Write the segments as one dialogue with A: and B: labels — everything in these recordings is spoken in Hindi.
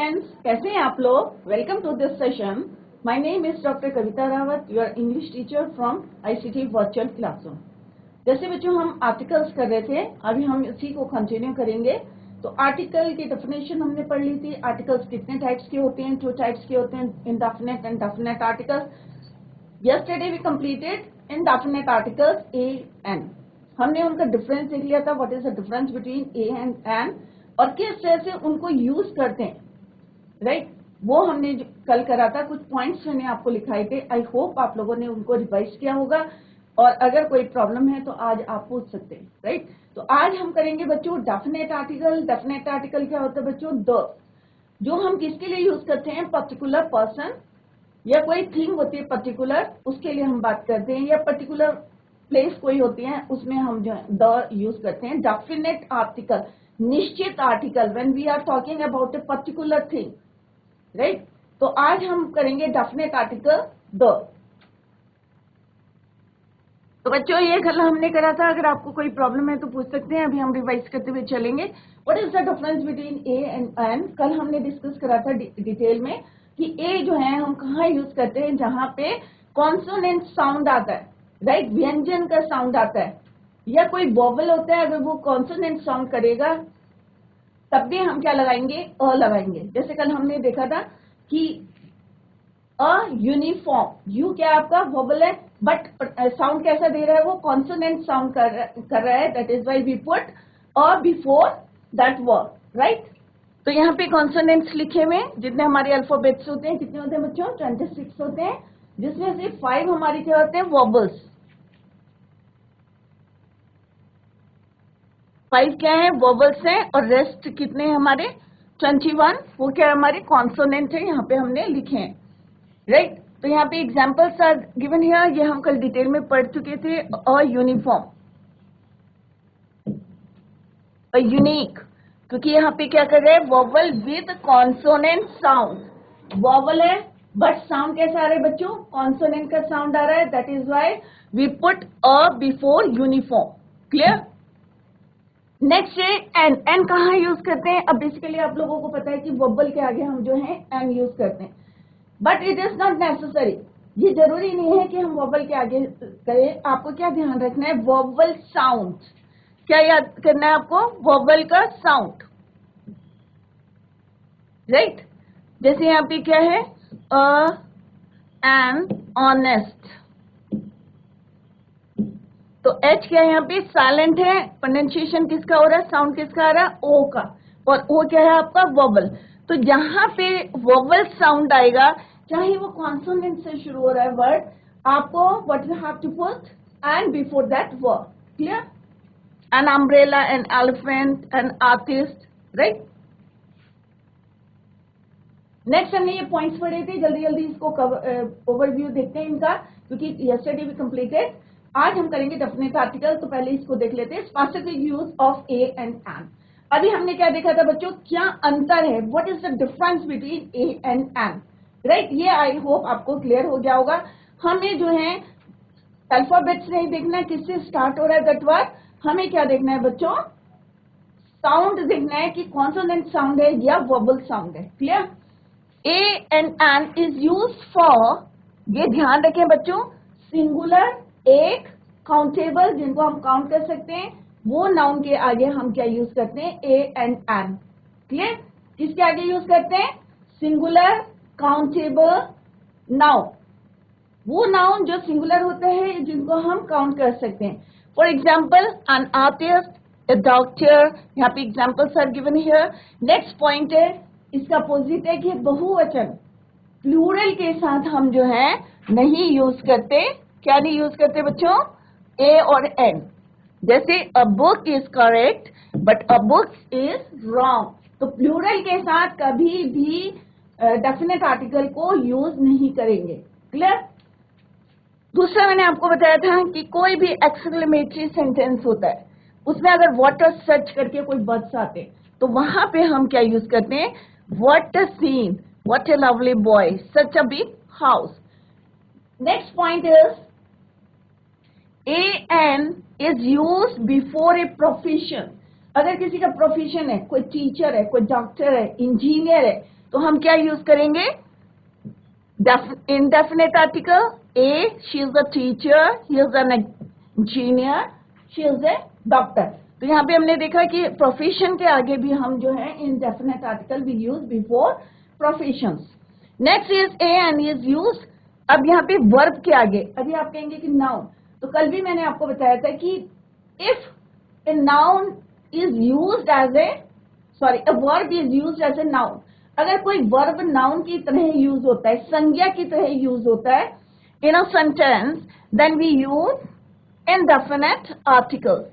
A: स्टूडेंट्स, कैसे हैं आप लोग। Welcome to this session. My name is doctor Kavita Rawat, your English teacher from ICT virtual classroom. जैसे बच्चों हम आर्टिकल्स कर रहे थे, अभी हम इसी को कंटिन्यू करेंगे। तो आर्टिकल की डेफिनेशन हमने पढ़ ली थी। आर्टिकल्स कितने टाइप्स के होते हैं, 2 टाइप्स के होते हैं, indefinite and definite articles. Yesterday we completed indefinite articles a an. हमने उनका डिफरेंस देख लिया था, what is the difference between a and an और किस तरह से उनको यूज करते हैं, राइट। वो हमने कल करा था, कुछ पॉइंट्स मैंने आपको लिखाए थे। आई होप आप लोगों ने उनको रिवाइज किया होगा और अगर कोई प्रॉब्लम है तो आज आप पूछ सकते हैं, राइट। तो आज हम करेंगे बच्चों डेफिनेट आर्टिकल। डेफिनेट आर्टिकल क्या होता है बच्चों? द, जो हम किसके लिए यूज करते हैं? पर्टिकुलर पर्सन या कोई थिंग होती है पर्टिकुलर, उसके लिए हम बात करते हैं, या पर्टिकुलर प्लेस कोई होती है, उसमें हम जो द यूज करते हैं। डेफिनेट आर्टिकल, निश्चित article, when we are talking about a particular thing, right. तो आज हम करेंगे डेफिनेट आर्टिकल द। तो बच्चों ये कल हमने करा था, अगर आपको कोई प्रॉब्लम है तो पूछ सकते हैं। अभी हम रिवाइज करते हुए चलेंगे। What is the difference between a and an? कल हमने डिस्कस करा था डिटेल में कि ए जो है हम कहाँ यूज करते हैं, जहां पे कॉन्सोनेंट साउंड आता है, राइट, व्यंजन का साउंड आता है, या कोई वोवल होता है, अगर वो कॉन्सोनेंट साउंड करेगा तब भी हम क्या लगाएंगे? अ लगाएंगे। जैसे कल हमने देखा था कि अ यूनिफॉर्म, यू क्या आपका वोवल है, बट साउंड कैसा दे रहा है? वो कॉन्सोनेंट साउंड कर रहा है। That is why we put a before that word, right. तो यहाँ पे कॉन्सोनेंट्स लिखे हुए हैं, जितने हमारे अल्फाबेट्स होते हैं। कितने होते हैं बच्चों? 26 होते हैं, जिसमें से 5 हमारी क्या होते हैं? वोबल्स। 5 क्या है? वोबल्स हैं, और रेस्ट कितने हैं हमारे? 21। वो क्या हमारे? कॉन्सोनेंट है, यहाँ पे हमने लिखे हैं, राइट। तो यहाँ पे एग्जाम्पल्स आर गिवन हियर, ये हम कल डिटेल में पढ़ चुके थे। अ यूनिफॉर्म, अ यूनिक, क्योंकि यहाँ पे क्या कर रहे हैं? Vowel with consonant sound. Vowel है बट साउंड कैसा आ रहा है बच्चों? कॉन्सोनेंट का साउंड आ रहा है। That is why we put a before uniform. Clear? Next है एन। एन कहाँ यूज करते हैं? अब बेसिकली आप लोगों को पता है कि वोबल के आगे हम जो है एन यूज करते हैं, but it is not necessary. ये जरूरी नहीं है कि हम वोवल के आगे करें। आपको क्या ध्यान रखना है? Vowel sound. क्या याद करना है आपको? वोवल का साउंड, राइट। जैसे यहाँ पे क्या है? एन ऑनेस्ट, तो एच क्या है यहाँ पे? साइलेंट है। प्रोनाउंसिएशन किसका हो रहा है? साउंड किसका आ रहा है? ओ का। और ओ क्या है आपका? वोवल। तो जहां पे वोवल साउंड आएगा, चाहे वो कॉन्सोनेंट से शुरू हो रहा है वर्ड, आपको what you have to put and before that word. Clear? An umbrella, an elephant, an artist, right. Next हमने ये पॉइंट्स पढ़े थे, जल्दी जल्दी इसको ओवरव्यू देखते हैं इनका, क्योंकि यस्टरडे वी कंप्लीटेड। आज हम करेंगे डेफिनेट आर्टिकल। तो पहले इसको देख लेते हैं, specific use of a and an. अभी हमने क्या देखा था बच्चों? क्या अंतर है? What is the difference between a and an, right. ये आई होप आपको क्लियर हो गया होगा। हमें जो है अल्फाबेट्स नहीं देखना है, किससे स्टार्ट हो रहा है दैट वर्ड। हमें क्या देखना है बच्चों? साउंड देखना है कि कॉन्सोनेंट साउंड है या वोबल साउंड है। Clear? A and an is used for, ये ध्यान रखें बच्चों, सिंगुलर, एक, काउंटेबल, जिनको हम काउंट कर सकते हैं, वो नाउन के आगे हम क्या यूज करते हैं? A and an। क्लियर? किसके आगे यूज करते हैं? Singular, countable noun. वो नाउन जो सिंगुलर होते हैं, जिनको हम काउंट कर सकते हैं। For example an artist, a doctor। यहाँ पे examples are given here. Next point है, इसका अपोजिट है कि बहुवचन, प्लूरल के साथ हम जो है नहीं यूज करते। क्या नहीं यूज करते बच्चों? ए और एन। जैसे a book is correct but a book is wrong. तो प्लूरल के साथ कभी भी डेफिनेट आर्टिकल को यूज नहीं करेंगे। क्लियर? दूसरा मैंने आपको बताया था कि कोई भी एक्सक्लेमेटरी सेंटेंस होता है, उसमें अगर वाटर सर्च करके कोई वर्ड्स आते हैं, तो वहां पे हम क्या यूज करते हैं? What a scene, what a lovely boy, such a big house. Next point is a an is use before a profession. अगर किसी का प्रोफेशन है, कोई टीचर है, कोई डॉक्टर है, इंजीनियर है, तो तो हम क्या यूज करेंगे? indefinite article. A, she is a teacher, he is an engineer, she is a doctor. तो यहाँ पे हमने देखा कि प्रोफेशन के आगे भी हम जो है indefinite article we use before professions. Next is a and is used. अब यहाँ पे verb के आगे अभी आप कहेंगे कि noun. तो कल भी मैंने आपको बताया था कि if a noun is used as a a verb is used as a noun. अगर कोई वर्ब नाउन की तरह यूज होता है, संज्ञा की तरह यूज होता है in a sentence, then we use indefinite articles.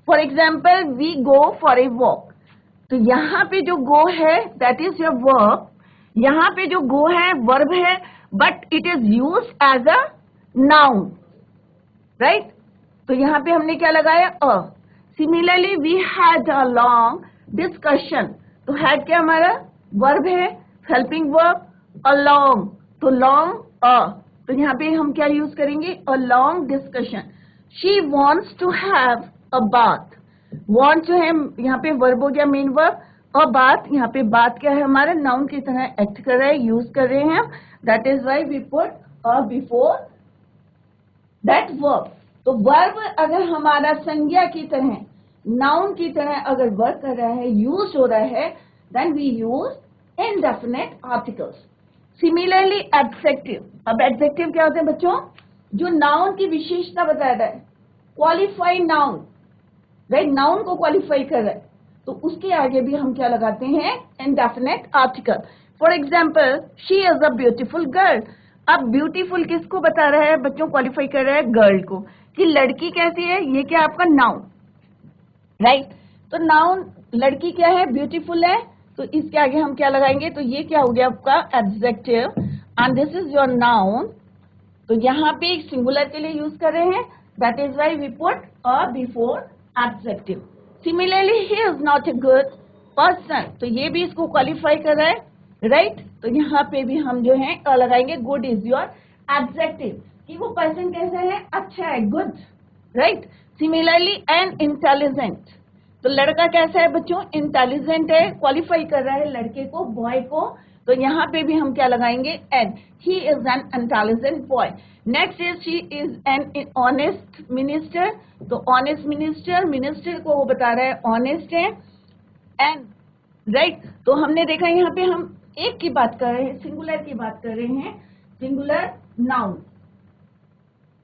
A: For example, we go for a walk. तो यहाँ पे जो गो है दैट इज योर वर्ब. यहाँ पे जो गो है वर्ब है, but it is use as a noun, right. तो यहाँ पे हमने क्या लगाया? A. Similarly we had a long discussion. तो हैड क्या हमारा वर्ब है, हेल्पिंग वर्ब. अलोंग, तो लॉन्ग अ. तो यहाँ पे हम क्या यूज करेंगे? A long discussion. She wants to have a bath. Want जो है यहाँ पे वर्ब हो गया, मेन वर्ब. अ बाथ, यहाँ पे बात क्या है हमारा? नाउन की तरह एक्ट कर रहा है, यूज कर रहे हैं. That is why we put a before that verb. तो वर्ब अगर हमारा संज्ञा की तरह, नाउन की तरह अगर वर्क कर रहा है, यूज हो रहा है, then we use indefinite articles. Similarly adjective. अब एडजेक्टिव क्या होते हैं बच्चों? जो नाउन की विशेषता बता रहा है, क्वालिफाइड नाउन, राइट. नाउन को क्वालिफाई कर रहा है, तो उसके आगे भी हम क्या लगाते हैं? Indefinite article. For example, she is a beautiful girl. अब ब्यूटीफुल किसको बता रहा है बच्चों? क्वालिफाई कर रहा है गर्ल को, कि लड़की कैसी है. ये क्या आपका नाउन, राइट. तो नाउन लड़की क्या है? ब्यूटीफुल है. तो इसके आगे हम क्या लगाएंगे? तो ये क्या हो गया आपका? Adjective. And this is your noun. तो यहाँ पे सिंगुलर के लिए यूज कर रहे हैं, that is why we put a before adjective. Similarly, he is not a good person. तो ये भी इसको क्वालिफाई कर रहा है, राइट. तो यहाँ पे भी हम जो है अ लगाएंगे. गुड इज योर एडजेक्टिव, कि वो पर्सन कैसा है? अच्छा है, good, right. Similarly, an intelligent. तो लड़का कैसा है बच्चों? इंटेलिजेंट है, क्वालिफाई कर रहा है लड़के को, बॉय को. तो यहाँ पे भी हम क्या लगाएंगे? An. He is an intelligent boy. Next is she is an honest minister. तो ऑनेस्ट मिनिस्टर, मिनिस्टर को वो बता रहा है ऑनेस्ट है, एन, राइट. तो हमने देखा यहाँ पे हम एक की बात कर रहे हैं, सिंगुलर की बात कर रहे हैं, सिंगुलर नाउन,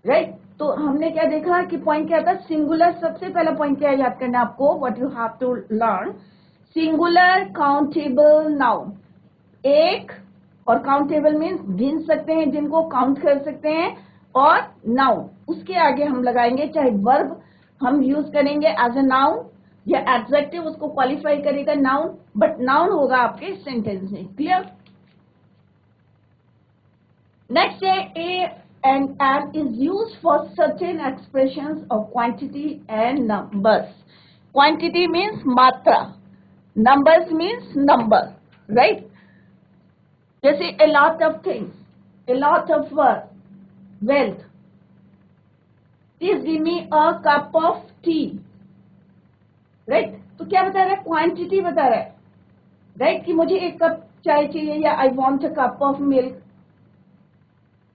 A: राइट. तो हमने क्या देखा कि पॉइंट क्या था? सिंगुलर. सबसे पहला पॉइंट क्या याद करना है आपको? What you have to learn, singular countable noun. एक, और काउंटेबल मीन्स गिन सकते हैं, जिनको काउंट कर सकते हैं, और नाउन. उसके आगे हम लगाएंगे, चाहे वर्ब हम यूज करेंगे एज ए नाउन, या एडजेक्टिव उसको क्वालिफाई करेगा नाउन, बट नाउन होगा आपके सेंटेंस में. क्लियर? नेक्स्ट है ए and is used for certain expressions of quantity and numbers. Quantity means matra, numbers means number, right. जैसे a lot of things, a lot of work, wealth. Please give me a cup of tea, right. तो क्या बता रहा है? क्वांटिटी बता रहा है, राइट, कि मुझे एक कप चाय चाहिए, या I want a cup of milk.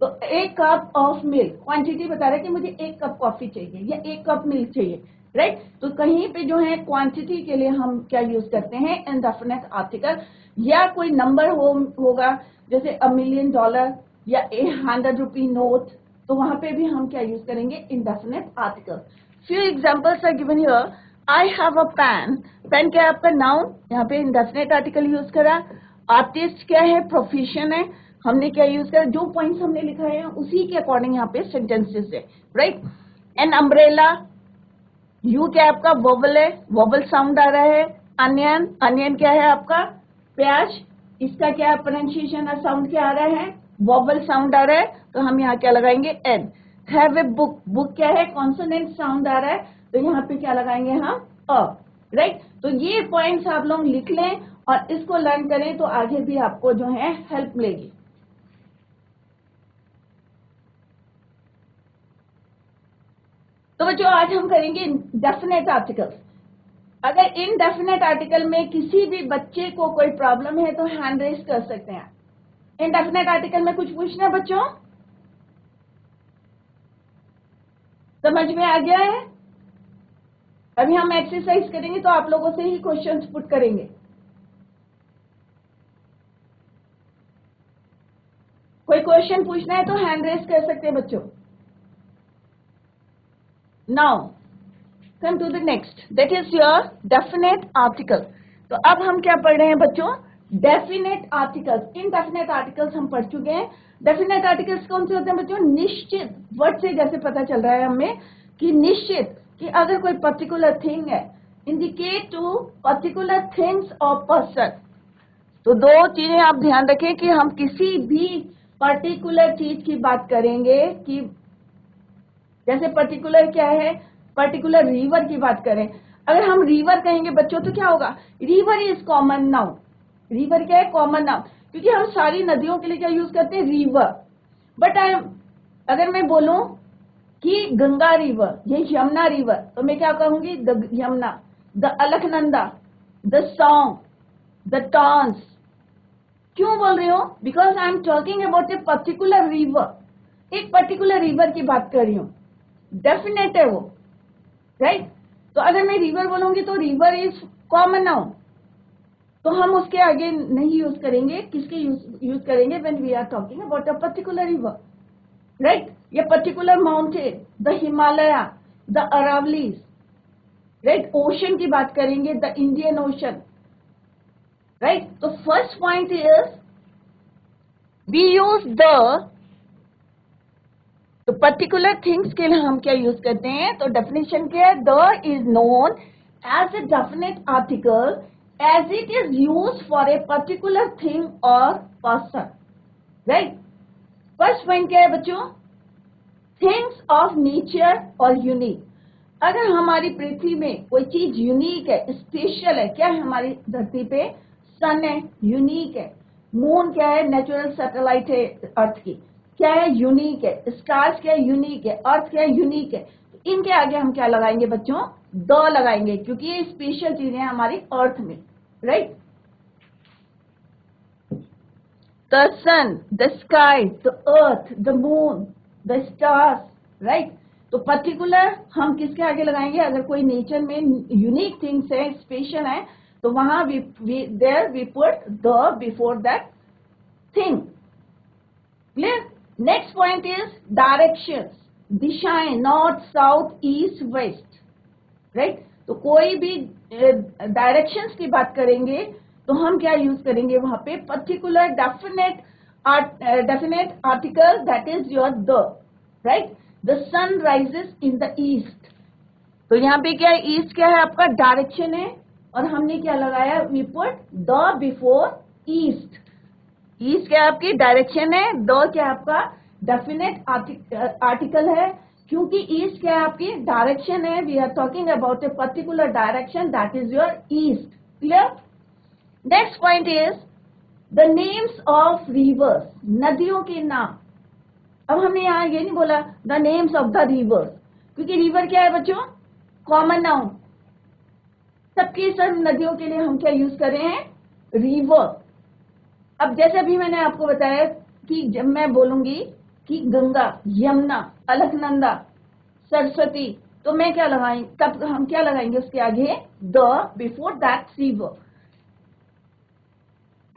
A: तो एक कप ऑफ मिल्क, क्वांटिटी बता रहा है कि मुझे एक कप कॉफी चाहिए या एक कप मिल्क चाहिए, राइट. तो कहीं पे जो है क्वांटिटी के लिए हम क्या यूज करते हैं? Indefinite article. या कोई नंबर होगा, जैसे $1,000,000 या ₹100 नोट, तो वहां पे भी हम क्या यूज करेंगे? Indefinite article. Few examples are given here. I have a pen. Pen क्या है आपका? नाउन. यहाँ पे इनडेफिनेट आर्टिकल यूज करा. आर्टिस्ट क्या है? प्रोफेशन है. हमने क्या यूज करा? जो पॉइंट्स हमने लिखा है उसी के अकॉर्डिंग यहाँ पे सेंटेंसेस है, राइट. An umbrella. यू क्या है आपका? वोवल है, वोवल साउंड आ रहा है. अनियन, अनियन क्या है आपका? प्याज. इसका क्या है प्रोनाउंसिएशन और साउंड क्या आ रहा है? वोवल साउंड आ रहा है. तो हम यहाँ क्या लगाएंगे? An. Have a book. Book क्या है? कॉन्सोनेंट साउंड आ रहा है, तो यहाँ पे क्या लगाएंगे हम? अ, राइट. तो ये पॉइंट्स आप लोग लिख लें और इसको लर्न करें, तो आगे भी आपको जो है हेल्प मिलेगी. तो बच्चों आज हम करेंगे डेफिनेट आर्टिकल्स. अगर इनडेफिनेट आर्टिकल में किसी भी बच्चे को कोई प्रॉब्लम है तो हैंड रेज कर सकते हैं। इनडेफिनेट आर्टिकल में कुछ पूछना है बच्चों? समझ में आ गया है? अभी हम एक्सरसाइज करेंगे तो आप लोगों से ही क्वेश्चंस पुट करेंगे। कोई क्वेश्चन पूछना है तो हैंड रेज कर सकते हैं बच्चों। Now come to the next, that is your definite article. तो अब हम क्या पढ़ रहे हैं बच्चों? Definite articles. इनडेफिनेट आर्टिकल्स हम पढ़ चुके हैं। डेफिनेट आर्टिकल्स कौन से होते हैं बच्चों? निश्चित। वर्ड से जैसे पता चल रहा है हमें कि निश्चित, कि अगर कोई पर्टिकुलर थिंग है, इंडिकेट टू पर्टिकुलर थिंग्स और पर्सन। तो दो चीजें आप ध्यान रखें कि हम किसी भी पर्टिकुलर चीज की बात करेंगे कि जैसे पर्टिकुलर क्या है, पर्टिकुलर रिवर की बात करें, अगर हम रिवर कहेंगे बच्चों तो क्या होगा? River is common noun. River क्या है? कॉमन नाउन, क्योंकि हम सारी नदियों के लिए क्या यूज करते हैं? रिवर। बट अगर मैं बोलूं कि गंगा रिवर, ये यमुना रिवर, तो मैं क्या कहूंगी? The Yamuna, the Alaknanda, the Song, the Tons. क्यों बोल रही हूँ? Because I am talking about a particular river. एक पर्टिकुलर रिवर की बात कर रही हूँ, डेफिनेट है वो, राइट? तो अगर मैं रिवर बोलूंगी तो रिवर इज कॉमन नाउन, तो हम उसके आगे नहीं यूज करेंगे। किसके यूज करेंगे? When we are talking about a particular river, right? ये particular mountain, the Himalaya, the Aravallis, right? Ocean की बात करेंगे, द इंडियन ओशन, राइट? तो first point is we use the, तो पर्टिकुलर थिंग्स के लिए हम क्या यूज करते हैं? तो डेफिनेशन क्या है? The is known as a definite article as it is use for a particular thing और पर्सन, राइट? फर्स्ट पॉइंट क्या है बच्चों? थिंग्स ऑफ नेचर और यूनिक। अगर हमारी पृथ्वी में कोई चीज यूनिक है, स्पेशल है, क्या है हमारी धरती पे? सन है, यूनिक है। मून क्या है? नेचुरल सैटेलाइट है अर्थ की, क्या है? यूनिक है। स्टार्स क्या है? यूनिक है। अर्थ क्या है? यूनिक है। तो इनके आगे हम क्या लगाएंगे बच्चों? द लगाएंगे, क्योंकि ये स्पेशल चीजें हैं हमारी अर्थ में, right? The sun, the sky, the earth, the moon, the stars, right? तो पर्टिकुलर हम किसके आगे लगाएंगे? अगर कोई नेचर में यूनिक थिंग्स है, स्पेशल है, तो वहां there we put the before that thing. Clear? Next point is directions, दिशाएं, north, south, east, west, right? तो कोई भी डायरेक्शंस की बात करेंगे तो हम क्या यूज करेंगे वहां पे? Particular definite article, that is your the, right? The sun rises in the east. तो यहाँ पे क्या है? ईस्ट क्या है आपका? डायरेक्शन है, और हमने क्या लगाया? We put the before east. East क्या आपकी? डायरेक्शन है। द क्या आपका? डेफिनेट आर्टिकल है, क्योंकि ईस्ट क्या है आपकी? डायरेक्शन है। We are talking about a particular direction, that is your east. Clear? Next point is the names of rivers, नदियों के नाम। अब हमने यहाँ ये नहीं बोला the names of the rivers, क्योंकि रिवर क्या है बच्चों? Common noun. सबकी सब नदियों के लिए हम क्या यूज कर रहे हैं? रिवर। अब जैसे अभी मैंने आपको बताया कि जब मैं बोलूंगी कि गंगा, यमुना, अलकनंदा, सरस्वती, तो मैं क्या लगाएंगे? तब हम क्या लगाएंगे उसके आगे? The before that river.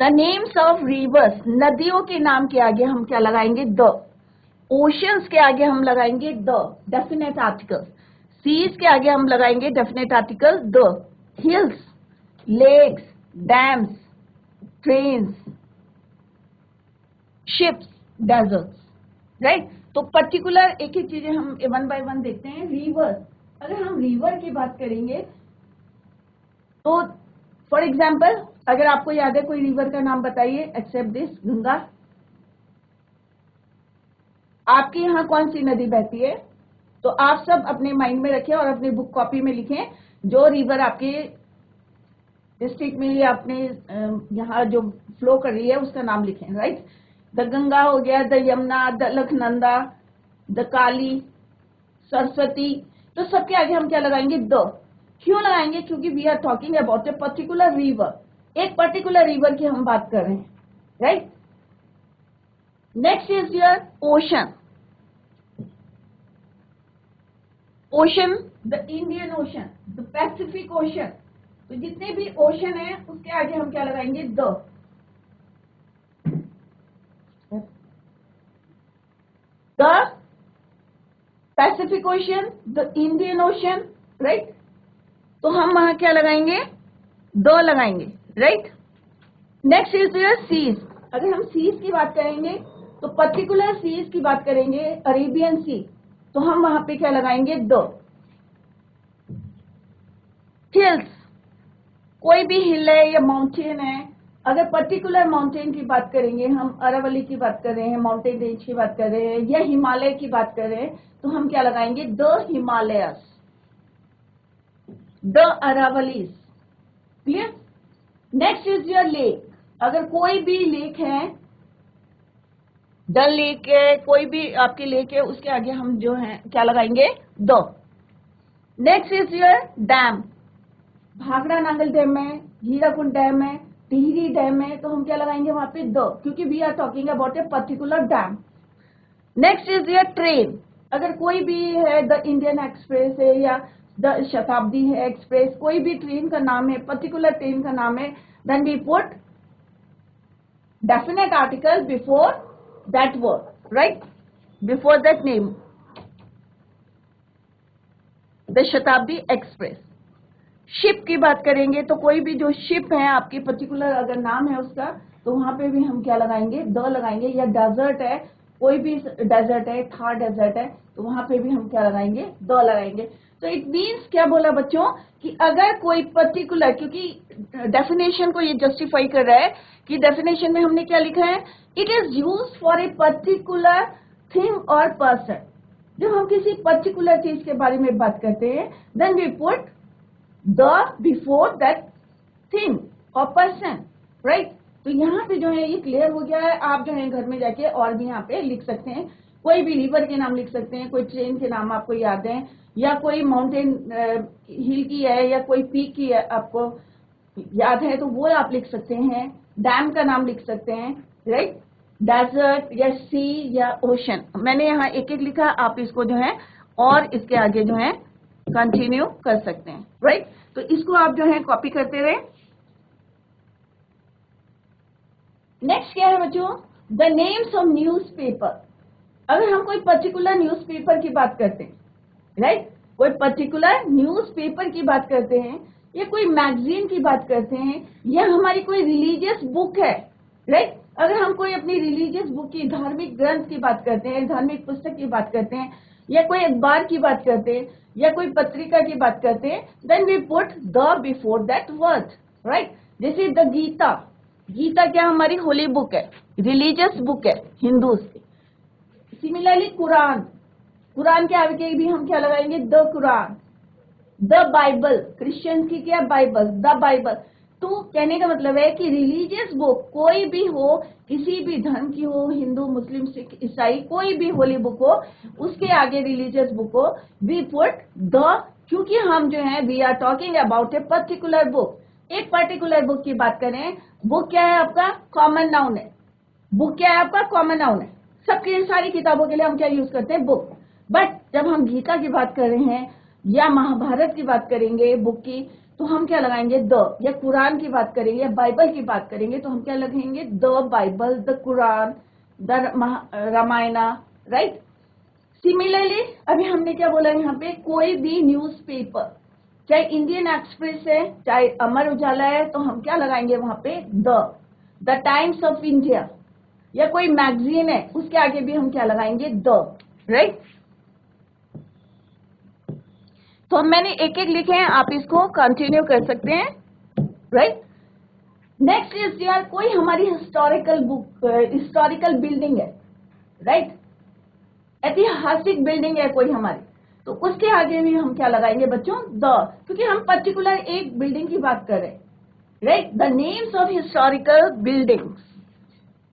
A: The names of rivers, नदियों के नाम के आगे हम क्या लगाएंगे? द। ओशंस के आगे हम लगाएंगे द, डेफिनेट आर्टिकल। सीज के आगे हम लगाएंगे definite article the. Hills, lakes, dams, trains, ships, deserts, right? तो पर्टिकुलर एक एक चीजें हम वन बाय वन देखते हैं। रिवर, अगर हम रिवर की बात करेंगे तो फॉर एग्जाम्पल, अगर आपको याद है कोई रिवर का नाम बताइए एक्सेप्ट दिस गंगा। आपके यहाँ कौन सी नदी बहती है? तो आप सब अपने माइंड में रखें और अपनी बुक कॉपी में लिखें जो रिवर आपके डिस्ट्रिक्ट में या अपने यहाँ जो फ्लो कर रही है उसका नाम लिखें, राइट? द गंगा हो गया, the Yamuna, the Alaknanda, the Kali, Saraswati. तो सबके आगे हम क्या लगाएंगे? द। क्यों लगाएंगे? क्योंकि we are talking about a particular river, एक पर्टिकुलर रिवर की हम बात कर रहे हैं, right? Next is your ocean. Ocean, the Indian Ocean, the Pacific Ocean. तो जितने भी ओशन है उसके आगे हम क्या लगाएंगे? The Pacific Ocean, the Indian Ocean, right? तो हम वहां क्या लगाएंगे? द लगाएंगे, right? Next is your seas. अगर हम सीज की बात करेंगे तो पर्टिकुलर सीज की बात करेंगे, अरेबियन सी, तो हम वहां पे क्या लगाएंगे? द। हिल्स, कोई भी हिल है या माउंटेन है, अगर पर्टिकुलर माउंटेन की बात करेंगे, हम अरावली की बात कर रहे हैं, माउंटेन रेंज की बात कर रहे हैं, या हिमालय की बात कर रहे हैं, तो हम क्या लगाएंगे? The Himalayas, the Aravallis. Clear? Next is your lake. अगर कोई भी लेक है, डल लेक है, कोई भी आपकी लेक है, उसके आगे हम जो है क्या लगाएंगे? The. Next is your dam. Bhakra Nangal dam है, हीराकुंड डैम है, टिहरी डैम है, तो हम क्या लगाएंगे वहां पे? द, क्योंकि we are talking about a particular dam. Next is your train. अगर कोई भी है, द इंडियन एक्सप्रेस है या द शताब्दी है एक्सप्रेस, कोई भी ट्रेन का नाम है, पर्टिकुलर ट्रेन का नाम है, then we put definite article before that word, right? Before that name, the Shatabdi Express. Ship की बात करेंगे तो कोई भी जो शिप है आपकी, पर्टिकुलर अगर नाम है उसका, तो वहां पे भी हम क्या लगाएंगे? द लगाएंगे। या डेजर्ट है, कोई भी डेजर्ट है, थार डेजर्ट है, तो वहां पे भी हम क्या लगाएंगे? द लगाएंगे। तो इट मीन्स क्या बोला बच्चों कि अगर कोई पर्टिकुलर, क्योंकि डेफिनेशन को ये जस्टिफाई कर रहा है कि डेफिनेशन में हमने क्या लिखा है? It is use for a particular thing और पर्सन। जब हम किसी पर्टिकुलर चीज के बारे में बात करते हैं, then we put the before that thing और पर्सन, राइट? तो यहाँ पे जो है ये क्लियर हो गया है। आप जो है घर में जाके और भी यहाँ पे लिख सकते हैं, कोई भी रिवर के नाम लिख सकते हैं, कोई ट्रेन के नाम आपको याद है, या कोई माउंटेन हिल की है, या कोई पीक की है आपको याद है, तो वो आप लिख सकते हैं। डैम का नाम लिख सकते हैं, राइट? डेजर्ट या सी या ओशन। मैंने यहाँ एक एक लिखा, आप इसको जो है और इसके आगे जो है कंटिन्यू कर सकते हैं, राइट? तो इसको आप जो है कॉपी करते रहे। नेक्स्ट क्या है बच्चों? The names of newspaper. अगर हम कोई पर्टिकुलर न्यूज़पेपर की बात करते हैं, राइट? कोई पर्टिकुलर न्यूज़पेपर की बात करते हैं, या कोई मैगजीन की बात करते हैं, या हमारी कोई रिलीजियस बुक है, राइट? अगर हम कोई अपनी रिलीजियस बुक की, धार्मिक ग्रंथ की बात करते हैं, धार्मिक पुस्तक की बात करते हैं, या कोई अखबार की बात करते हैं, या कोई पत्रिका की बात करते हैं, then we put the before that word, right? जैसे द गीता। गीता क्या हमारी होली बुक है, रिलीजियस बुक है हिंदूज की। सिमिलरली कुरान, कुरान के आगे भी हम क्या लगाएंगे? The Quran. The Bible, Christian की क्या? Bible, the Bible. तो कहने का मतलब है कि रिलीजियस बुक कोई भी हो, किसी भी धर्म की हो, हिंदू, मुस्लिम, सिख, ईसाई, कोई भी होली बुक हो, उसके आगे रिलीजियस बुक हो, वी पुट द, क्योंकि हम जो है we are talking about a particular book. एक पर्टिकुलर बुक की बात करें, बुक क्या है आपका? कॉमन नाउन है। बुक क्या है आपका? कॉमन नाउन है। सबकी सारी किताबों के लिए हम क्या यूज करते हैं? बुक। बट जब हम गीता की बात कर रहे हैं या महाभारत की बात करेंगे बुक की, तो हम क्या लगाएंगे? द। या कुरान की बात करेंगे या बाइबल की बात करेंगे तो हम क्या लगाएंगे? The Bible, the Quran, the Ramayana, right? Similarly अभी हमने क्या बोला यहाँ पे? कोई भी न्यूज़पेपर, चाहे इंडियन एक्सप्रेस है, चाहे अमर उजाला है, तो हम क्या लगाएंगे वहां पे? The times of India. या कोई मैगजीन है, उसके आगे भी हम क्या लगाएंगे? The, right? तो मैंने एक एक लिखे हैं, आप इसको कंटिन्यू कर सकते हैं, राइट? नेक्स्ट इज यार, कोई हमारी हिस्टोरिकल बुक, हिस्टोरिकल बिल्डिंग है, राइट? ऐतिहासिक बिल्डिंग है कोई हमारी, तो उसके आगे भी हम क्या लगाएंगे बच्चों? द, क्योंकि हम पर्टिकुलर एक बिल्डिंग की बात कर रहे हैं, right? The names of historical buildings,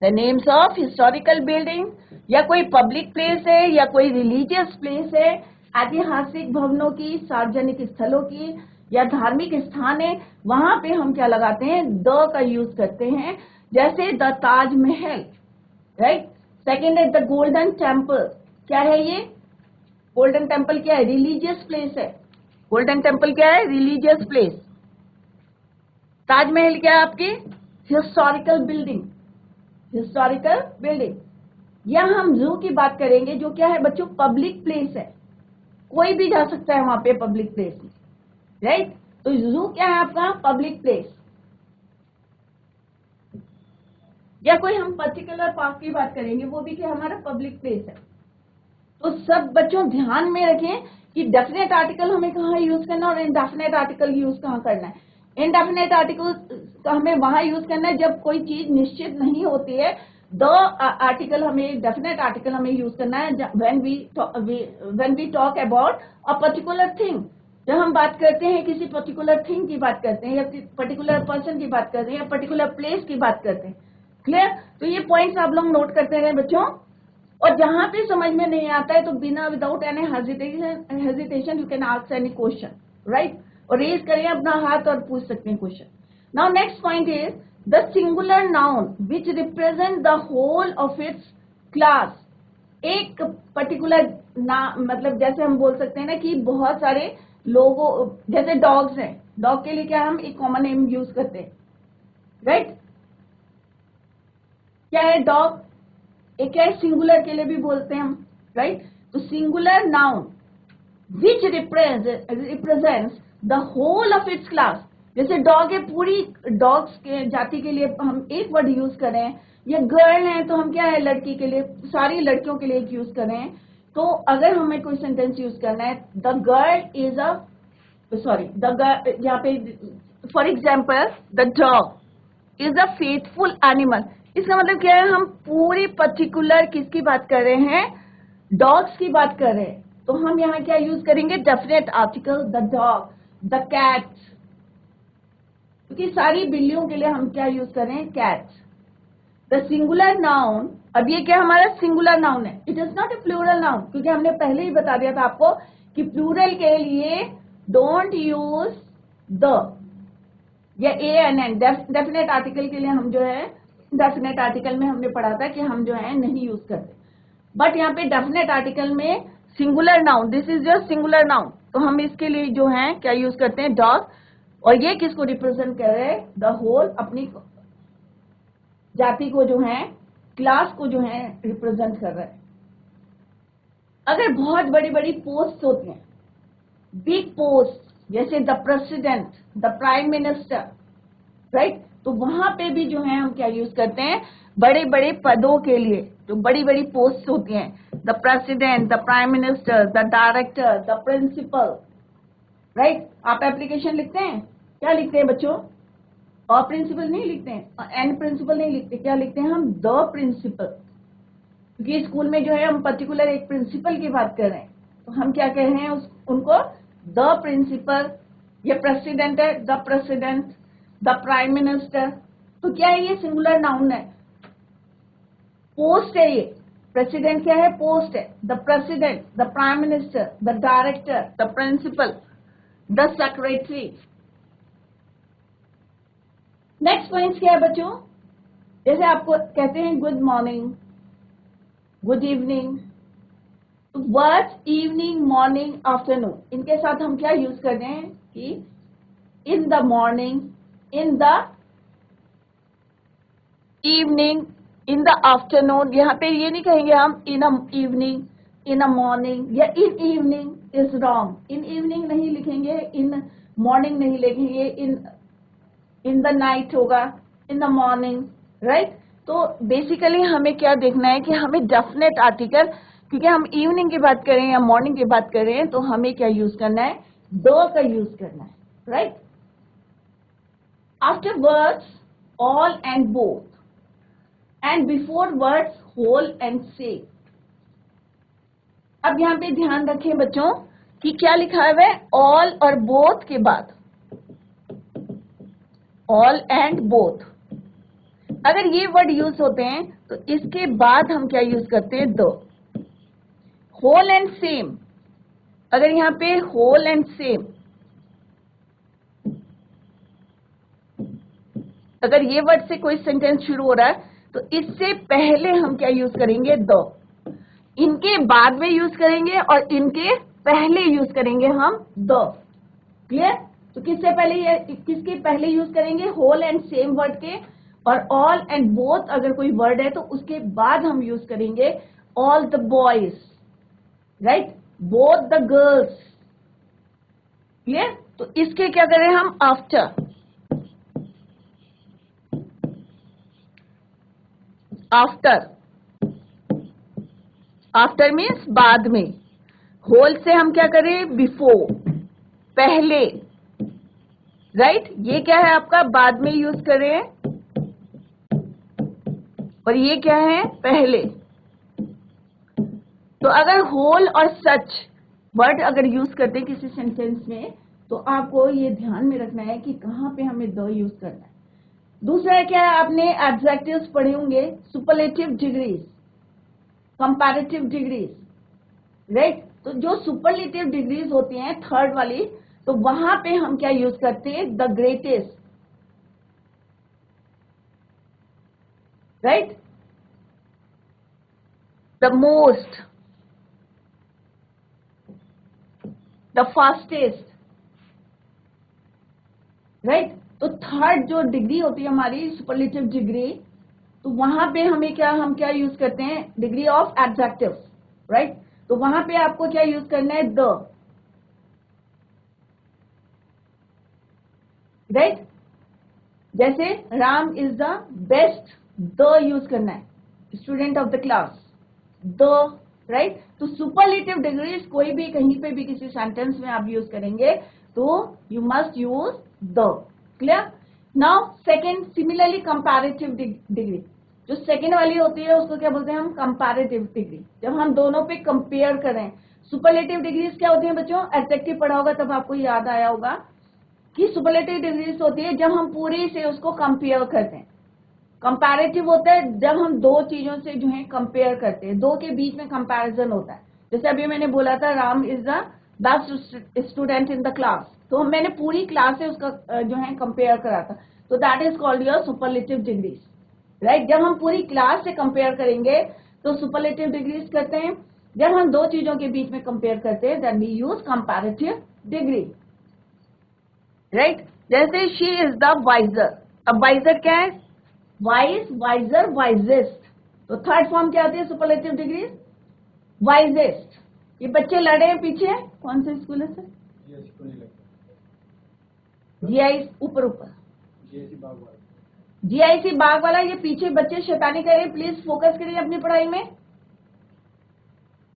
A: the names of historical building. या कोई पब्लिक प्लेस है या कोई रिलीजियस प्लेस है, ऐतिहासिक भवनों की, सार्वजनिक स्थलों की, या धार्मिक स्थान है, वहां पे हम क्या लगाते हैं, द का यूज करते हैं। जैसे द ताजमहल, राइट। सेकेंड है द गोल्डन टेम्पल। क्या है ये गोल्डन टेम्पल? क्या है? रिलीजियस प्लेस है। गोल्डन टेम्पल क्या है? Religious place. ताजमहल क्या है आपकी? Historical building, historical building. या हम जू की बात करेंगे, जो क्या है बच्चों? पब्लिक प्लेस है, कोई भी जा सकता है वहां पे पब्लिक प्लेस में, राइट। तो जू क्या है आपका? Public place. या कोई हम पर्टिकुलर पार्क की बात करेंगे, वो भी क्या हमारा पब्लिक प्लेस है। तो सब बच्चों ध्यान में रखें कि डेफिनेट आर्टिकल हमें कहाँ यूज करना है और इनडेफिनेट आर्टिकल यूज कहाँ करना है। इनडेफिनेट आर्टिकल हमें वहां यूज करना है जब कोई चीज निश्चित नहीं होती है। द आर्टिकल हमें, डेफिनेट आर्टिकल हमें यूज करना है when we talk about a particular thing. जब हम बात करते हैं किसी पर्टिकुलर थिंग की बात करते हैं, या पर्टिकुलर पर्सन की बात करते हैं, या पर्टिकुलर प्लेस की बात करते हैं। क्लियर? तो ये पॉइंट्स आप लोग नोट करते रहे बच्चों। और जहां पे समझ में नहीं आता है तो बिना without any hesitation you can ask any question, right. और रेज करें अपना हाथ और पूछ सकते हैं question. Now next point is the singular noun which represent the whole of its class. एक पर्टिकुलर मतलब जैसे हम बोल सकते हैं ना कि बहुत सारे लोगों, जैसे डॉग्स हैं, डॉग के लिए क्या हम एक कॉमन नेम यूज करते हैं, राइट। क्या है डॉग? एक है सिंगुलर के लिए भी बोलते हैं हम, राइट। तो singular noun which represents the whole of its class. जैसे डॉग है, पूरी डॉग्स के जाति के लिए हम एक वर्ड यूज कर रहे हैं। या गर्ल है तो हम क्या है, लड़की के लिए, सारी लड़कियों के लिए एक यूज कर रहे हैं। तो अगर हमें कोई सेंटेंस यूज करना है, the girl is a, sorry, the girl, यहाँ पे for example the dog is a faithful animal. इसका मतलब क्या है? हम पूरी पर्टिकुलर किसकी बात कर रहे हैं? डॉग्स की बात कर रहे हैं। तो हम यहाँ क्या यूज करेंगे? Definite article, the dog, the cat. क्योंकि सारी बिल्लियों के लिए हम क्या यूज कर रहे हैं? कैट। द सिंगुलर नाउन, अब ये क्या हमारा सिंगुलर नाउन है, it is not a plural noun. क्योंकि हमने पहले ही बता दिया था आपको कि प्लूरल के लिए डोंट यूज द या A N N. Definite article के लिए हम जो है, डेफिनेट आर्टिकल में हमने पढ़ा था कि हम जो है नहीं यूज करते। बट यहाँ पे डेफिनेट आर्टिकल में singular noun, this is your singular noun, तो हम इसके लिए जो है क्या यूज करते हैं? डॉग। और ये किसको रिप्रेजेंट कर रहे हैं? द होल, अपनी जाति को जो है, क्लास को जो है रिप्रेजेंट कर रहा है। अगर बहुत बड़ी बड़ी पोस्ट होती हैं, बिग पोस्ट, जैसे the president, the prime minister, right, तो वहां पे भी जो है हम क्या यूज करते हैं? बड़े बड़े पदों के लिए, जो बड़ी बड़ी पोस्ट होती हैं, the president, the prime minister, the director, the principal, right. आप एप्लीकेशन लिखते हैं, क्या लिखते हैं बच्चों? और प्रिंसिपल नहीं लिखते हैं, एंड प्रिंसिपल नहीं लिखते, क्या लिखते हैं हम? The principal. क्योंकि स्कूल में जो है हम पर्टिकुलर एक प्रिंसिपल की बात कर रहे हैं, तो हम क्या कह रहे हैं उनको? The principal. ये प्रेसिडेंट है, the president, the prime minister. तो क्या है? ये सिंगुलर नाउन है। पोस्ट है ये, प्रेसिडेंट क्या है? पोस्ट है। The president, the prime minister, the director, the principal, the secretary. Next point क्या है बच्चों? जैसे आपको कहते हैं good morning, good evening, words evening, morning, afternoon, इनके साथ हम क्या यूज कर रहे हैं कि in the morning, in the evening, in the afternoon. यहाँ पे ये नहीं कहेंगे हम इन अ इवनिंग, इन अ मॉर्निंग, या in evening is wrong. In evening नहीं लिखेंगे, इन मॉर्निंग नहीं लिखेंगे, इन द नाइट होगा, इन द मॉर्निंग, राइट। तो बेसिकली हमें क्या देखना है कि हमें डेफिनेट आर्टिकल, क्योंकि हम इवनिंग की बात करें या मॉर्निंग की बात करें, तो हमें क्या यूज करना है? द का यूज करना है, right. After words all and both, and before words whole and से। अब यहाँ पे ध्यान रखें बच्चों कि क्या लिखा हुआ है? ऑल और बोथ के बाद, ऑल एंड बोथ। अगर ये वर्ड यूज होते हैं तो इसके बाद हम क्या यूज करते हैं? द। होल एंड सेम, अगर यहाँ पे होल एंड सेम, अगर ये वर्ड से कोई सेंटेंस शुरू हो रहा है तो इससे पहले हम क्या यूज करेंगे, द। इनके बाद में यूज करेंगे और इनके पहले यूज करेंगे हम द। क्लियर? तो किससे पहले, ये किसके पहले यूज करेंगे, होल एंड सेम वर्ड के, और ऑल एंड बोथ अगर कोई वर्ड है तो उसके बाद हम यूज करेंगे all the boys, right, both the girls. Clear? तो इसके क्या करें हम, आफ्टर। आफ्टर, आफ्टर मीन्स बाद में। होल से हम क्या करें, बिफोर, पहले, राइट। ये क्या है आपका, बाद में यूज करें, और ये क्या है, पहले। तो अगर होल और सच वर्ड अगर यूज करते हैं किसी सेंटेंस में, तो आपको ये ध्यान में रखना है कि कहां पे हमें द यूज करना है। दूसरा क्या है, आपने एडजेक्टिव्स पढ़े होंगे, superlative degrees, comparative degrees, right. तो जो सुपरलेटिव डिग्रीज होती हैं थर्ड वाली, तो वहां पे हम क्या यूज करते हैं, the greatest, right, the most, the fastest, right. तो थर्ड जो डिग्री होती है हमारी सुपरलेटिव डिग्री, तो वहां पे हमें क्या, हम क्या यूज करते हैं, डिग्री ऑफ एडजेक्टिव्स, राइट। तो वहां पे आपको क्या यूज करना है, द, राइट। जैसे Ram is the best, the use करना है, student of the class, the, right. तो सुपरलेटिव डिग्रीज कोई भी कहीं पे भी किसी सेंटेंस में आप यूज करेंगे तो you must use the. Clear? Now second, similarly comparative degree, जो सेकेंड वाली होती है उसको क्या बोलते हैं हम, कंपैरेटिव डिग्री। जब हम दोनों पे कंपेयर करें, सुपरलेटिव डिग्रीज क्या होती है बच्चों, एडजेक्टिव पढ़ा होगा तब आपको याद आया होगा कि सुपरलेटिव डिग्रीज होती है जब हम पूरी से उसको कंपेयर करते हैं। कंपैरेटिव होता है जब हम दो चीजों से जो है कंपेयर करते हैं, दो के बीच में कंपैरिजन होता है। जैसे अभी मैंने बोला था Ram is the best student in the class, तो मैंने पूरी क्लास से उसका जो है कंपेयर करा था, तो that is called your superlative degrees, right. जब हम पूरी क्लास से कंपेयर करेंगे तो सुपरलेटिव डिग्रीज करते हैं। जब हम दो चीजों के बीच में कंपेयर करते हैं then we use comparative degree, right. जैसे शी इज द वाइजर, अब वाइजर क्या है, वाइज, वाइजर, वाइजेस्ट। तो थर्ड फॉर्म क्या होती है सुपरलेटिव डिग्री, वाइजेस्ट। ये बच्चे लड़े हैं पीछे, कौन से स्कूल है सर, जीआई ऊपर ऊपर, जीआईसी बाग वाला। ये पीछे बच्चे शैतानी कर रहे हैं, प्लीज फोकस करिए अपनी पढ़ाई में।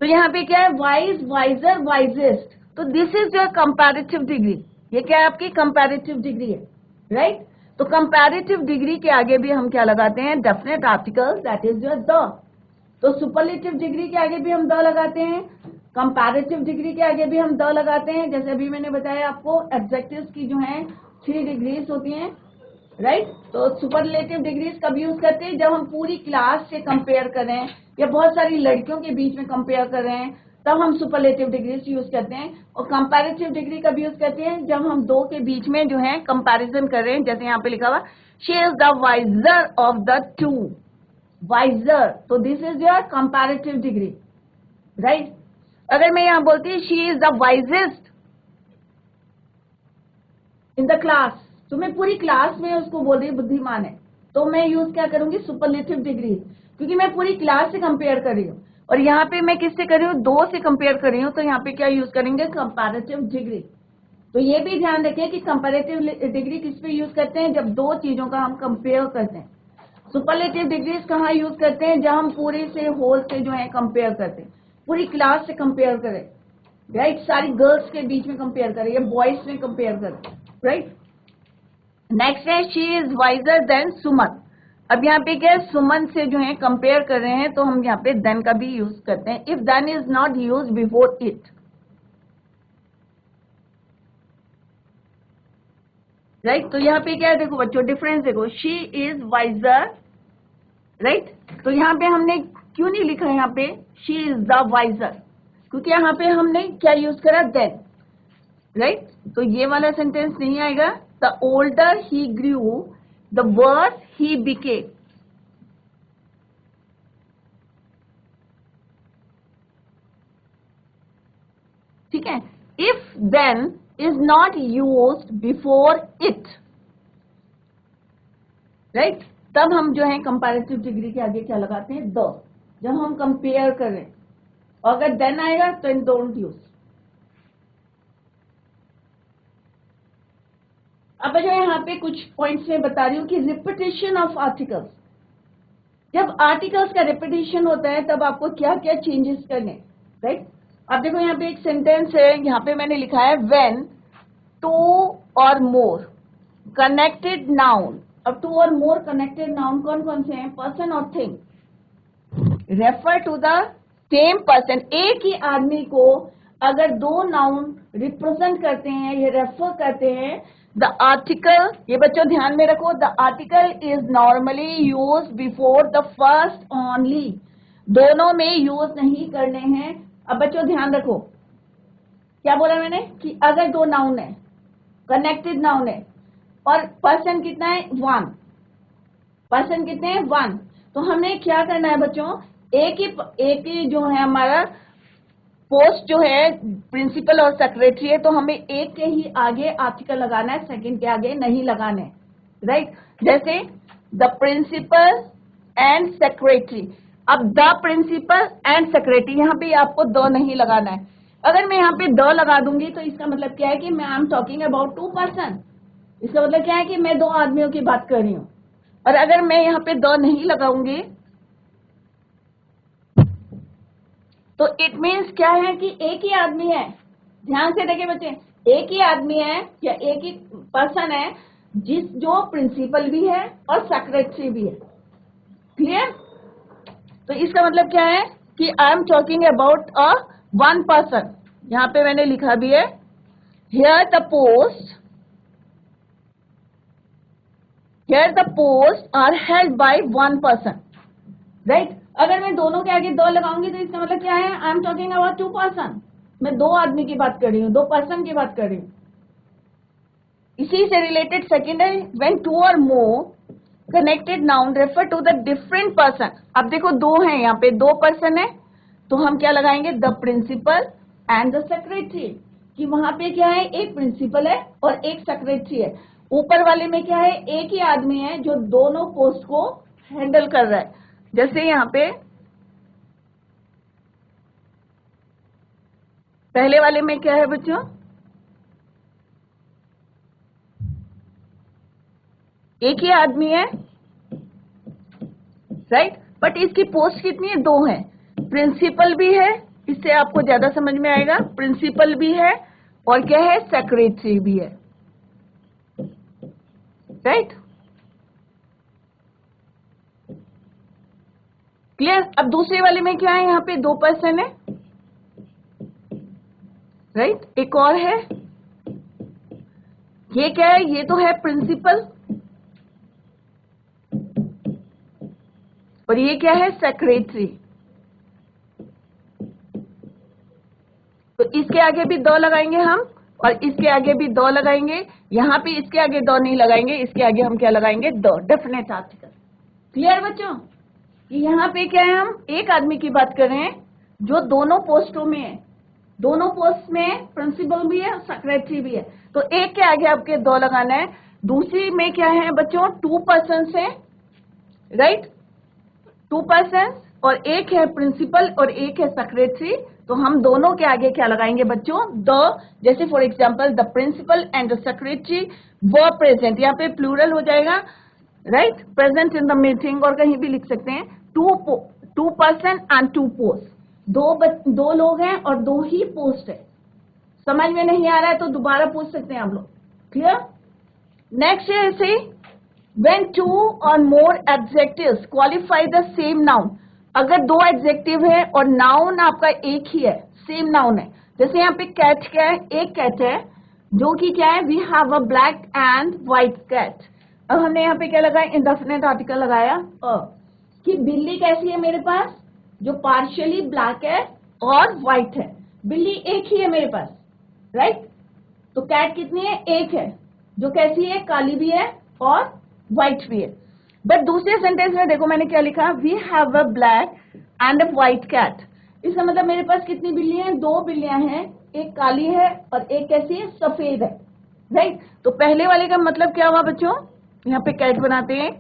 A: तो यहाँ पे क्या है, वाइज, वाइजर, वाइजेस्ट। तो this is your comparative degree, ये क्या है आपकी कंपैरेटिव डिग्री है, राइट। तो कंपैरेटिव डिग्री के आगे भी हम क्या लगाते हैं, definite article, that is your the. तो सुपरलेटिव डिग्री के आगे भी हम द लगाते हैं, कंपैरेटिव डिग्री के आगे भी हम द लगाते हैं। जैसे अभी मैंने बताया आपको एडजेक्टिव्स की जो है 3 डिग्रीज होती हैं, राइट। तो सुपरलेटिव डिग्रीज कब यूज करते हैं, जब हम पूरी क्लास से कंपेयर करें या बहुत सारी लड़कियों के बीच में कंपेयर कर रहे हैं, तब हम सुपरलेटिव डिग्रीज यूज करते हैं। और कंपैरेटिव डिग्री कब यूज करते हैं, जब हम दो के बीच में जो है कंपैरिजन कर रहे हैं। जैसे यहाँ पे लिखा हुआ she is the wiser of the two, wiser, तो this is your comparative degree, right. अगर मैं यहाँ बोलती हूँ she is the wisest in the class, तो मैं पूरी क्लास में उसको बोल रही बुद्धिमान है, तो मैं यूज क्या करूंगी, सुपरलेटिव डिग्री, क्योंकि मैं पूरी क्लास से कंपेयर कर रही हूँ। और यहाँ पे मैं किससे कर रही हूँ, दो से कंपेयर कर रही हूँ, तो यहाँ पे क्या यूज करेंगे, कंपैरेटिव डिग्री। तो ये भी ध्यान रखें कि कंपैरेटिव डिग्री किस पे यूज करते हैं, जब दो चीजों का हम कंपेयर करते हैं। सुपरलेटिव डिग्रीज कहाँ यूज करते हैं, जब हम पूरी से होल से जो है कंपेयर करते हैं, पूरी क्लास से कंपेयर करें, राइट, सारी गर्ल्स के बीच में कंपेयर करें या बॉयज में कंपेयर करें, राइट। नेक्स्ट है शी इज वाइजर देन सुमन। अब यहाँ पे क्या है, सुमन से जो है कंपेयर कर रहे हैं, तो हम यहाँ पे देन का भी यूज करते हैं, if then is not use before it, right. तो यहाँ पे क्या है, देखो बच्चों डिफरेंस देखो, शी इज वाइजर, राइट। तो यहाँ पे हमने क्यों नहीं लिखा है यहाँ पे शी इज द वाइजर, क्योंकि यहाँ पे हमने क्या यूज करा, देन, राइट। तो ये वाला सेंटेंस नहीं आएगा, the older he grew the worse he became. ठीक है, if then is not used before it, right, तब हम जो है कंपैरेटिव डिग्री के आगे क्या लगाते हैं, द, जब हम कंपेयर करें। और अगर देन आएगा तो इन डोंट यूज। अब जो यहाँ पे कुछ पॉइंट्स में बता रही हूँ कि रिपीटेशन ऑफ आर्टिकल्स, जब आर्टिकल्स का रिपीटेशन होता है तब आपको क्या क्या चेंजेस करने, राइट। अब देखो यहाँ पे एक सेंटेंस है, यहाँ पे मैंने लिखा है व्हेन टू और मोर कनेक्टेड नाउन। अब टू और मोर कनेक्टेड नाउन कौन कौन से हैं, पर्सन और thing, refer to the same person. एक ही आदमी को अगर दो नाउन रिप्रेजेंट करते हैं, ये रेफर करते हैं, द आर्टिकल, ये बच्चों ध्यान में रखो, the article is normally use before the first only, दोनों में यूज नहीं करने हैं। अब बच्चों ध्यान रखो, क्या बोला मैंने कि अगर दो नाउन है, कनेक्टेड नाउन है, और पर्सन कितना है, वन, पर्सन कितने हैं, वन, तो हमें क्या करना है बच्चों, एक ही जो है हमारा पोस्ट जो है प्रिंसिपल और सेक्रेटरी है, तो हमें एक के ही आगे आर्टिकल लगाना है, सेकंड के आगे नहीं लगाना है, राइट। जैसे द प्रिंसिपल एंड सेक्रेटरी, अब द प्रिंसिपल एंड सेक्रेटरी, यहाँ पे आपको द नहीं लगाना है। अगर मैं यहाँ पे द लगा दूंगी तो इसका मतलब क्या है कि मैं I am talking about two person, इसका मतलब क्या है कि मैं दो आदमियों की बात कर रही हूँ। और अगर मैं यहाँ पे द नहीं लगाऊंगी तो इट मीन्स क्या है कि एक ही आदमी है, ध्यान से देखिए बच्चे, एक ही आदमी है या एक ही पर्सन है जो प्रिंसिपल भी है और सेक्रेटरी भी है, क्लियर। तो इसका मतलब क्या है कि I am talking about a one person, यहाँ पे मैंने लिखा भी है, here the post are held by one person, right. अगर मैं दोनों के आगे दो लगाऊंगी तो इसका मतलब क्या है, I am talking about two person, मैं दो आदमी की बात कर रही हूँ, दो पर्सन की बात कर रही हूँ। इसी से रिलेटेड सेकंड है, व्हेन टू और more connected noun refer to the different person. अब देखो दो हैं, यहाँ पे दो पर्सन है, तो हम क्या लगाएंगे, the principal and the secretary, कि वहां पे क्या है, एक प्रिंसिपल है और एक सेक्रेटरी है। ऊपर वाले में क्या है, एक ही आदमी है जो दोनों पोस्ट को हैंडल कर रहा है। जैसे यहाँ पे पहले वाले में क्या है बच्चों, एक ही आदमी है, राइट, बट इसकी पोस्ट कितनी है, दो है, प्रिंसिपल भी है, इससे आपको ज्यादा समझ में आएगा, प्रिंसिपल भी है और क्या है, सेक्रेटरी भी है, राइट, क्लियर। अब दूसरे वाले में क्या है, यहाँ पे दो पर्सन है, राइट, एक और है, ये क्या है, ये तो है प्रिंसिपल और ये क्या है, सेक्रेटरी। तो इसके आगे भी दो लगाएंगे हम और इसके आगे भी दो लगाएंगे, यहाँ पे इसके आगे दो नहीं लगाएंगे, इसके आगे हम क्या लगाएंगे, दो, डेफिनेट आर्टिकल, क्लियर बच्चों। कि यहाँ पे क्या है, हम एक आदमी की बात कर रहे हैं जो दोनों पोस्टों में है, दोनों पोस्ट में प्रिंसिपल भी है और सेक्रेटरी भी है, तो एक के आगे आपके दो लगाना है। दूसरी में क्या है बच्चों, टू पर्सन है, राइट, टू पर्सन और एक है प्रिंसिपल और एक है सेक्रेटरी, तो हम दोनों के आगे क्या लगाएंगे बच्चों, द। जैसे for example the principal and the secretary were present, यहाँ पे प्लूरल हो जाएगा, right, present in the meeting, और कहीं भी लिख सकते हैं, two person and two post, दो लोग हैं और दो ही पोस्ट है। समझ में नहीं आ रहा है तो दोबारा पूछ सकते हैं आप लोग, क्लियर। नेक्स्ट है ऐसे, when two or more adjectives qualify the same noun, अगर दो एडजेक्टिव है और नाउन आपका एक ही है, सेम नाउन है, जैसे यहाँ पे कैट क्या है, एक कैट है जो कि क्या है, we have a black and white cat. अब हमने यहाँ पे क्या लगाया, इंडेफिनिट आर्टिकल लगाया कि बिल्ली कैसी है मेरे पास, जो पार्शियली ब्लैक है और व्हाइट है, बिल्ली एक ही है मेरे पास, राइट। तो कैट कितनी है, एक है, जो कैसी है, काली भी है और व्हाइट भी है। बट दूसरे सेंटेंस में देखो मैंने क्या लिखा, we have a black and a white cat. इसका मतलब मेरे पास कितनी बिल्लियां हैं, 2 बिल्लियां हैं, एक काली है और एक कैसी है, सफेद है, राइट। तो पहले वाले का मतलब क्या हुआ बच्चों, यहाँ पे कैट बनाते हैं,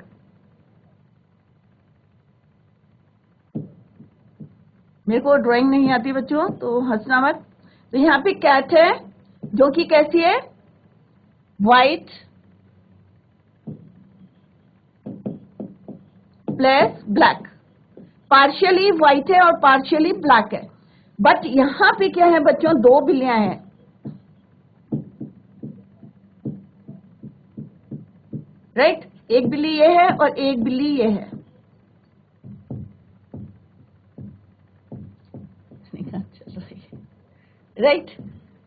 A: मेरे को ड्राइंग नहीं आती बच्चों तो हंसना मत। तो यहाँ पे कैट है जो कि कैसी है, white plus black, partially white है और पार्शियली ब्लैक है। बट यहां पे क्या है बच्चों, 2 बिल्लियां हैं, राइट। एक बिल्ली ये है और एक बिल्ली ये है, राइट।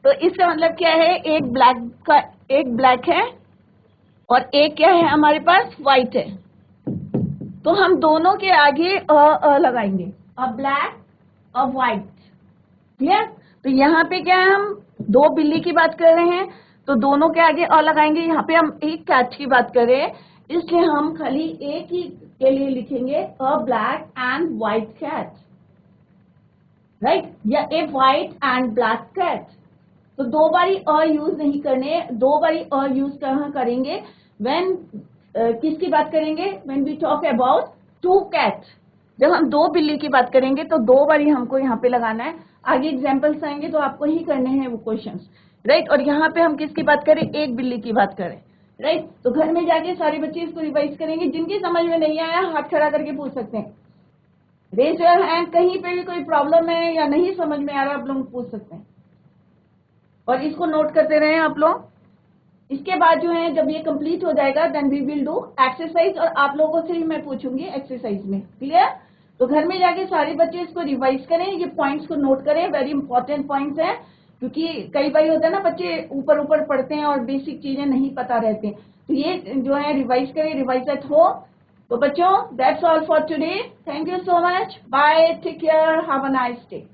A: तो इसका मतलब क्या है, एक ब्लैक है और एक क्या है हमारे पास, व्हाइट है। तो हम दोनों के आगे अ लगाएंगे, अ ब्लैक अ व्हाइट, क्लियर। तो यहाँ पे क्या है, हम 2 बिल्ली की बात कर रहे हैं तो दोनों के आगे अ लगाएंगे। यहाँ पे हम एक कैट की बात कर रहे हैं इसलिए हम खाली एक ही के लिए लिखेंगे, a black and white cat, right, या a white and black cat. तो 2 बारी अ यूज नहीं करने, 2 बारी अ यूज कहाँ करेंगे, व्हेन किसकी बात करेंगे, when we talk about 2 cats. जब हम 2 बिल्ली की बात करेंगे तो 2 बारी हमको यहाँ पे लगाना है। आगे एग्जाम्पल्स आएंगे तो आपको ही करने हैं वो क्वेश्चंस, राइट। और यहाँ पे हम किसकी बात करें, एक बिल्ली की बात करें, राइट। तो घर में जाके सारे बच्चे इसको रिवाइज करेंगे, जिनकी समझ में नहीं आया हाथ खड़ा करके पूछ सकते हैं, रेज योर हैंड, कहीं पे भी कोई प्रॉब्लम है या नहीं समझ में आ रहा आप लोग पूछ सकते हैं, और इसको नोट करते रहे आप लोग। इसके बाद जो है जब ये कंप्लीट हो जाएगा then we will do exercise, और आप लोगों से ही मैं पूछूंगी एक्सरसाइज में, क्लियर। तो घर में जाके सारे बच्चे इसको रिवाइज करें, ये पॉइंट्स को नोट करें, वेरी इंपॉर्टेंट पॉइंट्स हैं, क्योंकि कई बार होता है ना बच्चे ऊपर ऊपर पढ़ते हैं और बेसिक चीजें नहीं पता रहते हैं, तो ये जो है रिवाइज करें, रिवाइज एट होम। तो बच्चों that's all for today, thank you so much, bye, take care, have a nice day.